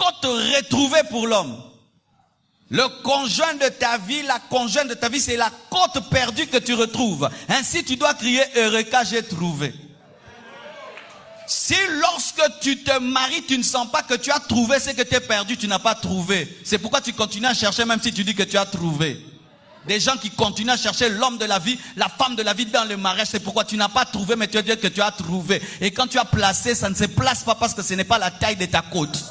côte retrouvée pour l'homme. Le conjoint de ta vie, la conjointe de ta vie, c'est la côte perdue que tu retrouves. Ainsi, tu dois crier « Eureka, j'ai trouvé ». Si lorsque tu te maries, tu ne sens pas que tu as trouvé ce que tu as perdu, tu n'as pas trouvé. C'est pourquoi tu continues à chercher même si tu dis que tu as trouvé. Des gens qui continuent à chercher l'homme de la vie, la femme de la vie dans le mariage, c'est pourquoi tu n'as pas trouvé, mais tu as dit que tu as trouvé. Et quand tu as placé, ça ne se place pas parce que ce n'est pas la taille de ta côte.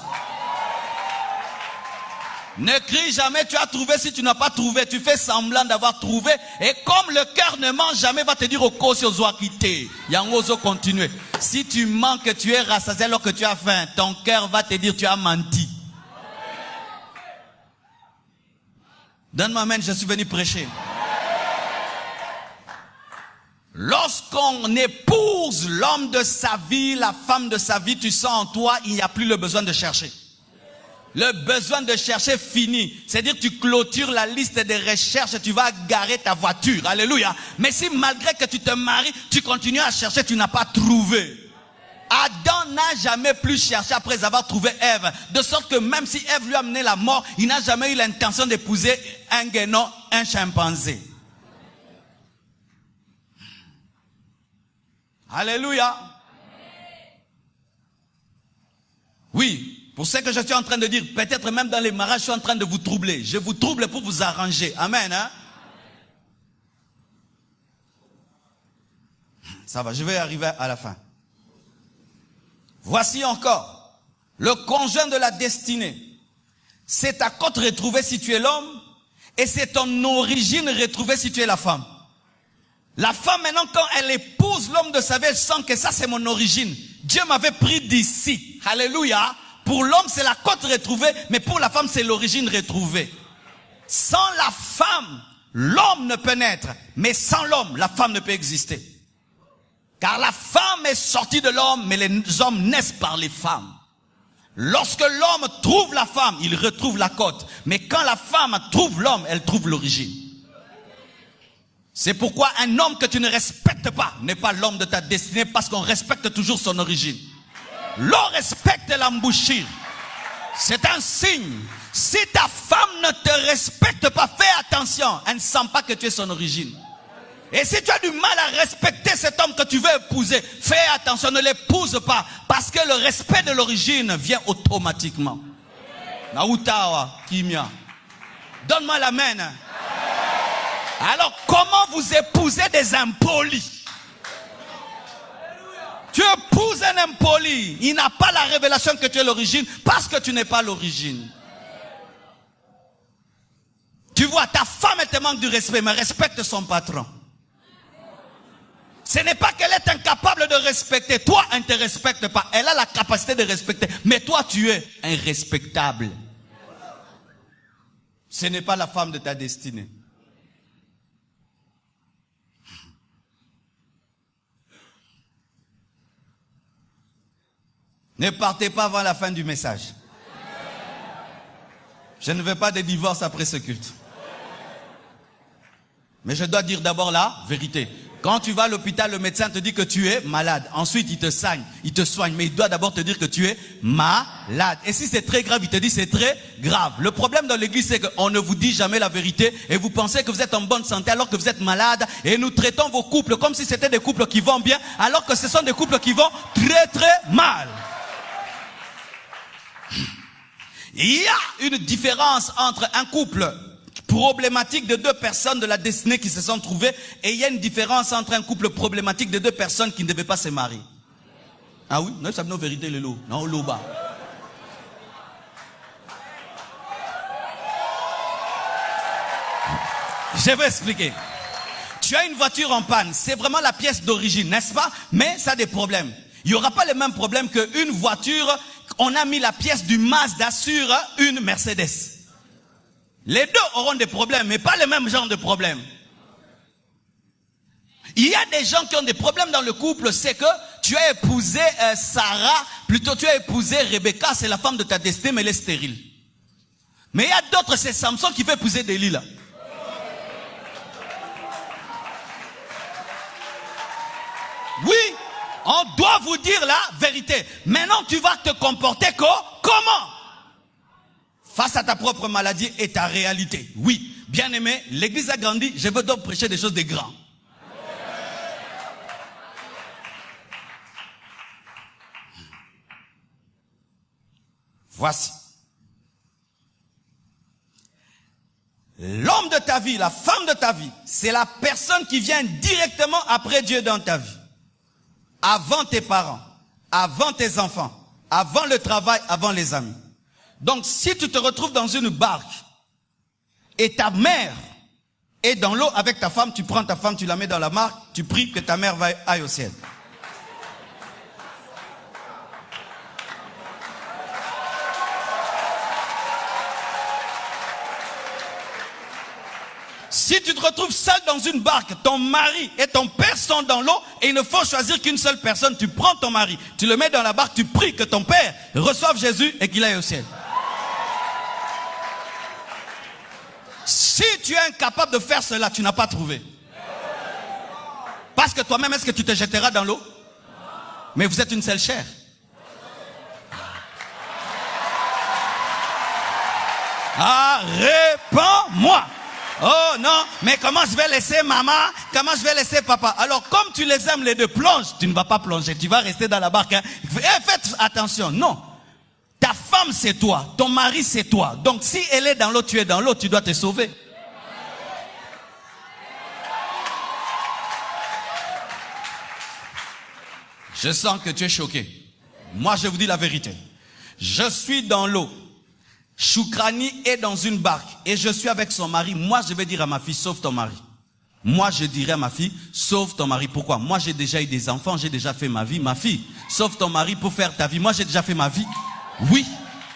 Ne crie jamais tu as trouvé si tu n'as pas trouvé. Tu fais semblant d'avoir trouvé. Et comme le cœur ne ment jamais, va te dire au cause aux oies quitter. Yangozo continuer. Si tu mens que tu es rassasié alors que tu as faim, ton cœur va te dire tu as menti. Donne-moi amen, je suis venu prêcher. Lorsqu'on épouse l'homme de sa vie, la femme de sa vie, tu sens en toi, il n'y a plus le besoin de chercher. Le besoin de chercher fini. C'est-à-dire tu clôtures la liste des recherches, tu vas garer ta voiture. Alléluia. Mais si malgré que tu te maries, tu continues à chercher, tu n'as pas trouvé. Adam n'a jamais plus cherché après avoir trouvé Ève. De sorte que même si Ève lui a amené la mort, il n'a jamais eu l'intention d'épouser un guénon, un chimpanzé. Alléluia. Oui. Pour ce que je suis en train de dire, peut-être même dans les mariages, je suis en train de vous troubler. Je vous trouble pour vous arranger. Amen. Hein? Ça va, je vais arriver à la fin. Voici encore le conjoint de la destinée. C'est ta côte retrouvée si tu es l'homme et c'est ton origine retrouvée si tu es la femme. La femme maintenant quand elle épouse l'homme de sa vie, elle sent que ça c'est mon origine. Dieu m'avait pris d'ici. Alléluia. Pour l'homme, c'est la côte retrouvée, mais pour la femme, c'est l'origine retrouvée. Sans la femme, l'homme ne peut naître, mais sans l'homme, la femme ne peut exister. Car la femme est sortie de l'homme, mais les hommes naissent par les femmes. Lorsque l'homme trouve la femme, il retrouve la côte. Mais quand la femme trouve l'homme, elle trouve l'origine. C'est pourquoi un homme que tu ne respectes pas n'est pas l'homme de ta destinée, parce qu'on respecte toujours son origine. L'on respecte l'embouchure. C'est un signe. Si ta femme ne te respecte pas, fais attention. Elle ne sent pas que tu es son origine. Et si tu as du mal à respecter cet homme que tu veux épouser, fais attention, ne l'épouse pas. Parce que le respect de l'origine vient automatiquement. Nautawa, Kimia. Donne-moi l'amen. Alors comment vous épousez des impolis? Tu épouses un impoli, il n'a pas la révélation que tu es l'origine parce que tu n'es pas l'origine. Tu vois, ta femme, elle te manque du respect, mais respecte son patron. Ce n'est pas qu'elle est incapable de respecter. Toi, elle ne te respecte pas. Elle a la capacité de respecter. Mais toi, tu es irrespectable. Ce n'est pas la femme de ta destinée. Ne partez pas avant la fin du message. Je ne veux pas de divorce après ce culte. Mais je dois dire d'abord la vérité. Quand tu vas à l'hôpital, le médecin te dit que tu es malade. Ensuite, il te soigne. Mais il doit d'abord te dire que tu es malade. Et si c'est très grave, il te dit c'est très grave. Le problème dans l'église, c'est qu'on ne vous dit jamais la vérité. Et vous pensez que vous êtes en bonne santé alors que vous êtes malade. Et nous traitons vos couples comme si c'était des couples qui vont bien. Alors que ce sont des couples qui vont très très mal. Il y a une différence entre un couple problématique de deux personnes de la destinée qui se sont trouvées et il y a une différence entre un couple problématique de deux personnes qui ne devaient pas se marier. Ah oui, nous savons la vérité, le lot. Non, l'eau bas. Je vais expliquer. Tu as une voiture en panne, c'est vraiment la pièce d'origine, n'est-ce pas? Mais ça a des problèmes. Il n'y aura pas les mêmes problèmes qu'une voiture. On a mis la pièce du Mazda sur une Mercedes. Les deux auront des problèmes, mais pas le même genre de problèmes. Il y a des gens qui ont des problèmes dans le couple, c'est que tu as épousé Sarah, plutôt tu as épousé Rebecca, c'est la femme de ta destinée, mais elle est stérile. Mais il y a d'autres, c'est Samson qui veut épouser Delilah. Oui, on doit vous dire la vérité. Maintenant, tu vas te comporter comment? face à ta propre maladie et ta réalité. Oui, bien aimé, l'église a grandi, je veux donc prêcher des choses de grands. Voici. L'homme de ta vie, la femme de ta vie, c'est la personne qui vient directement après Dieu dans ta vie. Avant tes parents, avant tes enfants, avant le travail, avant les amis. Donc si tu te retrouves dans une barque et ta mère est dans l'eau avec ta femme, tu prends ta femme, tu la mets dans la barque, tu pries que ta mère aille au ciel. Si tu te retrouves seul dans une barque, ton mari et ton père sont dans l'eau et il ne faut choisir qu'une seule personne, tu prends ton mari, tu le mets dans la barque, tu pries que ton père reçoive Jésus et qu'il aille au ciel. Si tu es incapable de faire cela, tu n'as pas trouvé. Parce que toi-même, est-ce que tu te jetteras dans l'eau? Mais vous êtes une seule chair. Ah, réponds-moi. Oh non, mais comment je vais laisser maman? Comment je vais laisser papa? Alors comme tu les aimes les deux, plonge. Tu ne vas pas plonger, tu vas rester dans la barque. Hein. Faites attention, non. Ta femme c'est toi, ton mari c'est toi. Donc si elle est dans l'eau, tu es dans l'eau, tu dois te sauver. Je sens que tu es choqué. Moi je vous dis la vérité. Je suis dans l'eau. Choukrani est dans une barque et je suis avec son mari. Moi, je vais dire à ma fille, sauve ton mari. Moi, je dirais à ma fille, sauve ton mari. Pourquoi? Moi, j'ai déjà eu des enfants, j'ai déjà fait ma vie. Ma fille, sauve ton mari pour faire ta vie. Moi, j'ai déjà fait ma vie. Oui,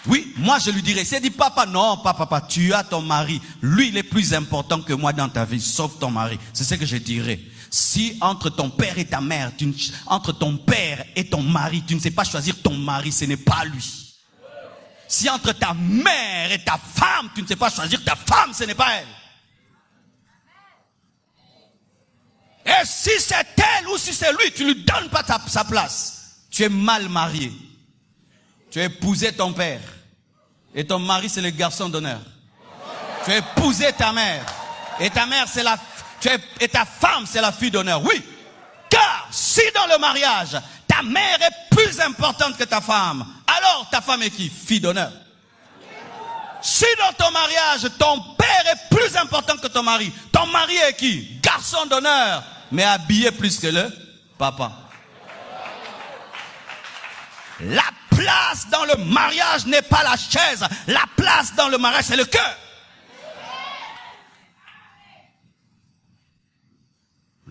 oui. Moi, je lui dirais, c'est dit, papa, non, papa, tu as ton mari. Lui, il est plus important que moi dans ta vie. Sauve ton mari. C'est ce que je dirais. Si entre ton père et ta mère, entre ton père et ton mari, tu ne sais pas choisir ton mari, ce n'est pas lui. Si entre ta mère et ta femme, tu ne sais pas choisir ta femme, ce n'est pas elle. Et si c'est elle ou si c'est lui, tu ne lui donnes pas sa place. Tu es mal marié. Tu as épousé ton père. Et ton mari, c'est le garçon d'honneur. Tu as épousé ta mère. Et ta mère, c'est et ta femme, c'est la fille d'honneur. Oui. Car si dans le mariage, ta mère est plus importante que ta femme, alors ta femme est qui? Fille d'honneur. Si dans ton mariage, ton père est plus important que ton mari est qui? Garçon d'honneur, mais habillé plus que le papa. La place dans le mariage n'est pas la chaise. La place dans le mariage, c'est le cœur.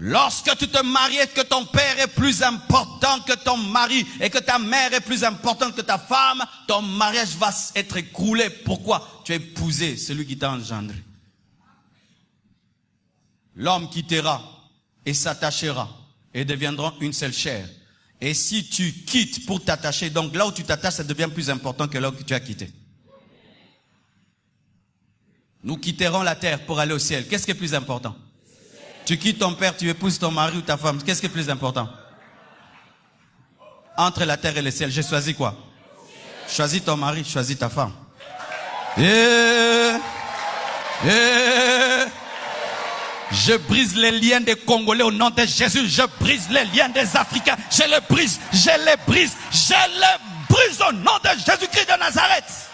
Lorsque tu te maries et que ton père est plus important que ton mari et que ta mère est plus importante que ta femme, ton mariage va être écroulé. Pourquoi? Tu as épousé celui qui t'a engendré. L'homme quittera et s'attachera et deviendront une seule chair. Et si tu quittes pour t'attacher, donc là où tu t'attaches, ça devient plus important que là où tu as quitté. Nous quitterons la terre pour aller au ciel. Qu'est-ce qui est plus important? Tu quittes ton père, tu épouses ton mari ou ta femme. Qu'est-ce qui est plus important? Entre la terre et le ciel, j'ai choisi quoi? Choisis ton mari, choisis ta femme. Je brise les liens des Congolais au nom de Jésus. Je brise les liens des Africains. Je les brise au nom de Jésus-Christ de Nazareth.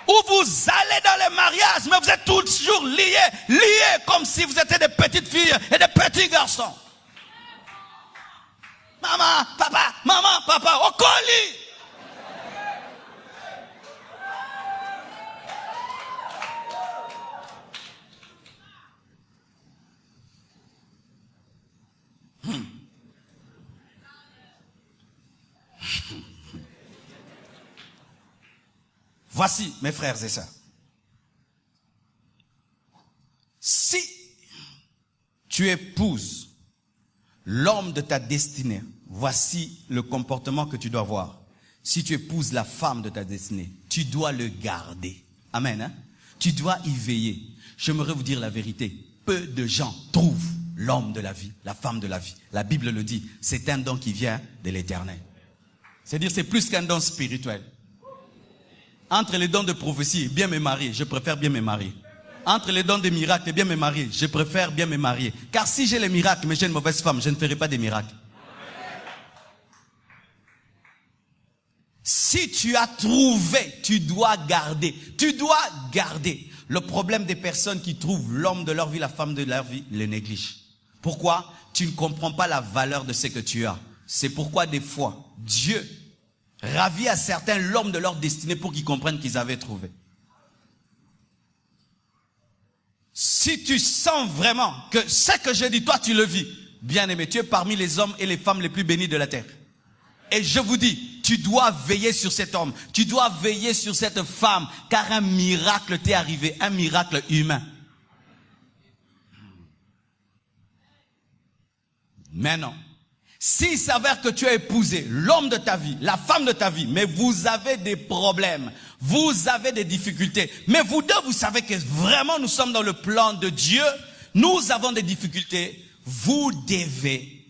Où vous allez dans les mariages, mais vous êtes toujours liés comme si vous étiez des petites filles et des petits garçons. Maman, papa, au colis. Voici, mes frères et sœurs. Si tu épouses l'homme de ta destinée, voici le comportement que tu dois avoir. Si tu épouses la femme de ta destinée, tu dois le garder. Amen. Hein? Tu dois y veiller. J'aimerais vous dire la vérité. Peu de gens trouvent l'homme de la vie, la femme de la vie. La Bible le dit. C'est un don qui vient de l'Éternel. C'est-à-dire c'est plus qu'un don spirituel. Entre les dons de prophétie et bien me marier, je préfère bien me marier. Entre les dons des miracles et bien me marier, je préfère bien me marier. Car si j'ai les miracles, mais j'ai une mauvaise femme, je ne ferai pas des miracles. Si tu as trouvé, tu dois garder. Tu dois garder. Le problème des personnes qui trouvent l'homme de leur vie, la femme de leur vie, les négligent. Pourquoi? Tu ne comprends pas la valeur de ce que tu as. C'est pourquoi des fois, Dieu ravit à certains l'homme de leur destinée pour qu'ils comprennent qu'ils avaient trouvé. Si tu sens vraiment que ce que je dis, toi tu le vis, bien-aimé, tu es parmi les hommes et les femmes les plus bénis de la terre. Et je vous dis, tu dois veiller sur cet homme, tu dois veiller sur cette femme, car un miracle t'est arrivé, un miracle humain. Maintenant, s'il s'avère que tu as épousé l'homme de ta vie, la femme de ta vie, mais vous avez des problèmes, vous avez des difficultés, mais vous deux, vous savez que vraiment nous sommes dans le plan de Dieu, nous avons des difficultés, vous devez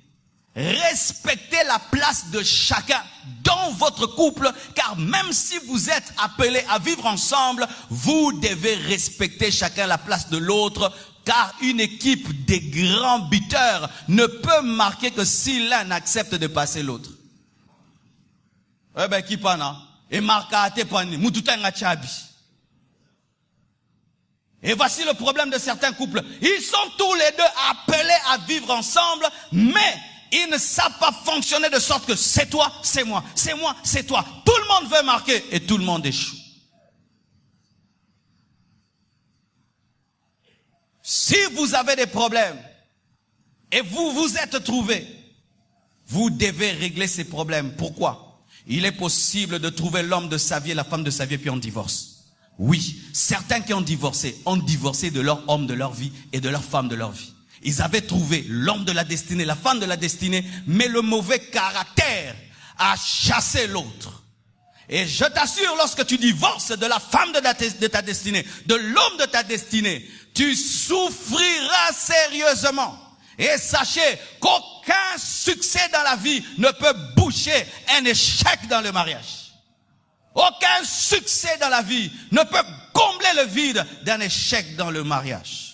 respecter la place de chacun dans votre couple, car même si vous êtes appelés à vivre ensemble, vous devez respecter chacun la place de l'autre, car une équipe des grands buteurs ne peut marquer que si l'un accepte de passer l'autre. Eh ben, qui pana? Et marquer te pani, mututa ngachabi. Et voici le problème de certains couples. Ils sont tous les deux appelés à vivre ensemble, mais ils ne savent pas fonctionner de sorte que c'est toi, c'est moi, c'est moi, c'est toi. Tout le monde veut marquer et tout le monde échoue. Si vous avez des problèmes et vous vous êtes trouvés, vous devez régler ces problèmes. Pourquoi? Il est possible de trouver l'homme de sa vie et la femme de sa vie et puis on divorce. Oui, certains qui ont divorcé de leur homme de leur vie et de leur femme de leur vie. Ils avaient trouvé l'homme de la destinée, la femme de la destinée, mais le mauvais caractère a chassé l'autre. Et je t'assure, lorsque tu divorces de la femme de ta destinée, de l'homme de ta destinée, tu souffriras sérieusement. Et sachez qu'aucun succès dans la vie ne peut boucher un échec dans le mariage. Aucun succès dans la vie ne peut combler le vide d'un échec dans le mariage.